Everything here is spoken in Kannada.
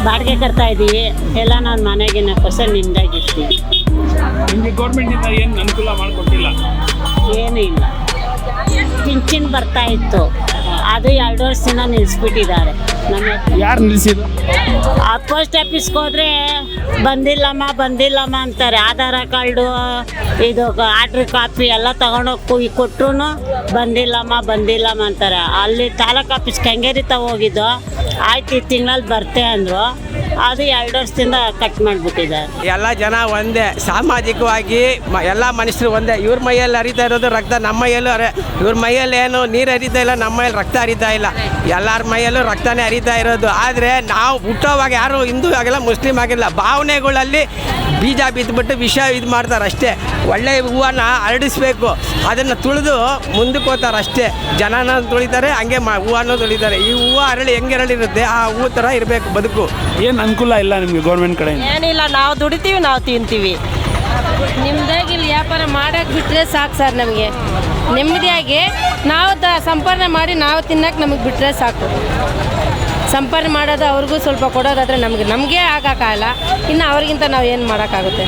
ಬಾಡಿಗೆ ಕಟ್ತಾ ಇದ್ದೀವಿ ಎಲ್ಲ ನಾನು ಮನೆಗಿನ ಕೊಸ ನಿಂದಾಗಿರ್ತೀವಿ. ನಿಮಗೆ ಗೌರ್ಮೆಂಟಿಂದ ಏನು ಅನುಕೂಲ ಮಾಡಿಕೊಟ್ಟಿಲ್ಲ? ಏನೂ ಇಲ್ಲ. ಪಿಂಚಿನ್ ಬರ್ತಾ ಇತ್ತು, ಅದು 2 ವರ್ಷದಿಂದ ನಿಲ್ಲಿಸ್ಬಿಟ್ಟಿದ್ದಾರೆ. ನಮಗೆ ಯಾರು ನಿಲ್ಲಿಸಿದ್ರು? ಪೋಸ್ಟ್ ಆಫೀಸ್ಗೆ ಹೋದರೆ ಬಂದಿಲ್ಲಮ್ಮ ಅಂತಾರೆ. ಆಧಾರ ಕಾರ್ಡು ಇದು ಆರ್ಡ್ರ್ ಕಾಪಿ ಎಲ್ಲ ತಗೊಂಡೋಗಿ ಕೊಟ್ಟರು ಬಂದಿಲ್ಲಮ್ಮ ಅಂತಾರೆ. ಅಲ್ಲಿ ತಾಲೂಕು ಆಫೀಸ್ ಕೆಂಗೇರಿ ಹೋಗಿದ್ದು, ಆಯ್ತು ಈ ತಿಂಗಳಲ್ಲಿ ಬರ್ತೆ ಅಂದರು. ಅದು 2 ವರ್ಷದಿಂದ ಕಟ್ ಮಾಡಿಬಿಟ್ಟಿದ್ದಾರೆ. ಎಲ್ಲ ಜನ ಒಂದೇ, ಸಾಮಾಜಿಕವಾಗಿ ಎಲ್ಲ ಮನುಷ್ಯರು ಒಂದೇ. ಇವ್ರ ಮೈಯಲ್ಲಿ ಹರಿತಾ ಇರೋದು ರಕ್ತ, ನಮ್ಮ ಮೈಯಲ್ಲೂ ಇವ್ರ ಮೈಯಲ್ಲಿ ಏನು ನೀರು ಹರಿತಾ ಇಲ್ಲ, ನಮ್ಮ ಮೈಯಲ್ಲಿ ರಕ್ತ ಹರಿತಾ ಇಲ್ಲ. ಎಲ್ಲರ ಮೈಯಲ್ಲೂ ರಕ್ತನೇ ಹರಿತಾ ಇರೋದು. ಆದರೆ ನಾವು ಹುಟ್ಟೋವಾಗ ಯಾರು ಹಿಂದೂ ಆಗಿಲ್ಲ, ಮುಸ್ಲಿಮ್ ಆಗಿಲ್ಲ, ಭಾವನೆಗಳಲ್ಲಿ ಬೀಜ ಬಿದ್ದುಬಿಟ್ಟು ವಿಷ ಇದು ಮಾಡ್ತಾರೆ ಅಷ್ಟೇ. ಒಳ್ಳೆಯ ಹೂವನ್ನು ಹರಡಿಸ್ಬೇಕು, ಅದನ್ನು ತುಳಿದು ಮುಂದಕ್ಕೆ ಹೋಗ್ತಾರೆ ಅಷ್ಟೇ. ಜನನ ತುಳಿತಾರೆ, ಹಂಗೆ ಹೂವನ್ನು ತುಳಿತಾರೆ. ಈ ಹೂವು ಅರಳಿ ಹೆಂಗೆ ಅರಳಿರುತ್ತೆ ಆ ಹೂವು ಥರ ಇರಬೇಕು ಬದುಕು. ಏನು ಅನುಕೂಲ ಇಲ್ಲ ನಿಮಗೆ ಗೌರ್ಮೆಂಟ್ ಕಡೆಯಿಂದ? ಏನಿಲ್ಲ, ನಾವು ದುಡಿತೀವಿ, ನಾವು ತಿಂತೀವಿ. ನಿಮ್ದಾಗಿ ಇಲ್ಲಿ ವ್ಯಾಪಾರ ಮಾಡೋಕೆ ಬಿಟ್ಟರೆ ಸಾಕು ಸರ್. ನಮಗೆ ನೆಮ್ಮದಿಯಾಗಿ ನಾವು ಸಂಪಾದನೆ ಮಾಡಿ ನಾವು ತಿನ್ನೋಕೆ ನಮಗೆ ಬಿಟ್ಟರೆ ಸಾಕು. ಸಂಪಾದನೆ ಮಾಡೋದು ಅವ್ರಿಗೂ ಸ್ವಲ್ಪ ಕೊಡೋದಾದರೆ ನಮಗೆ ಆಗೋಕ್ಕಾಗಲ್ಲ, ಇನ್ನು ಅವ್ರಿಗಿಂತ ನಾವು ಏನು ಮಾಡೋಕ್ಕಾಗುತ್ತೆ?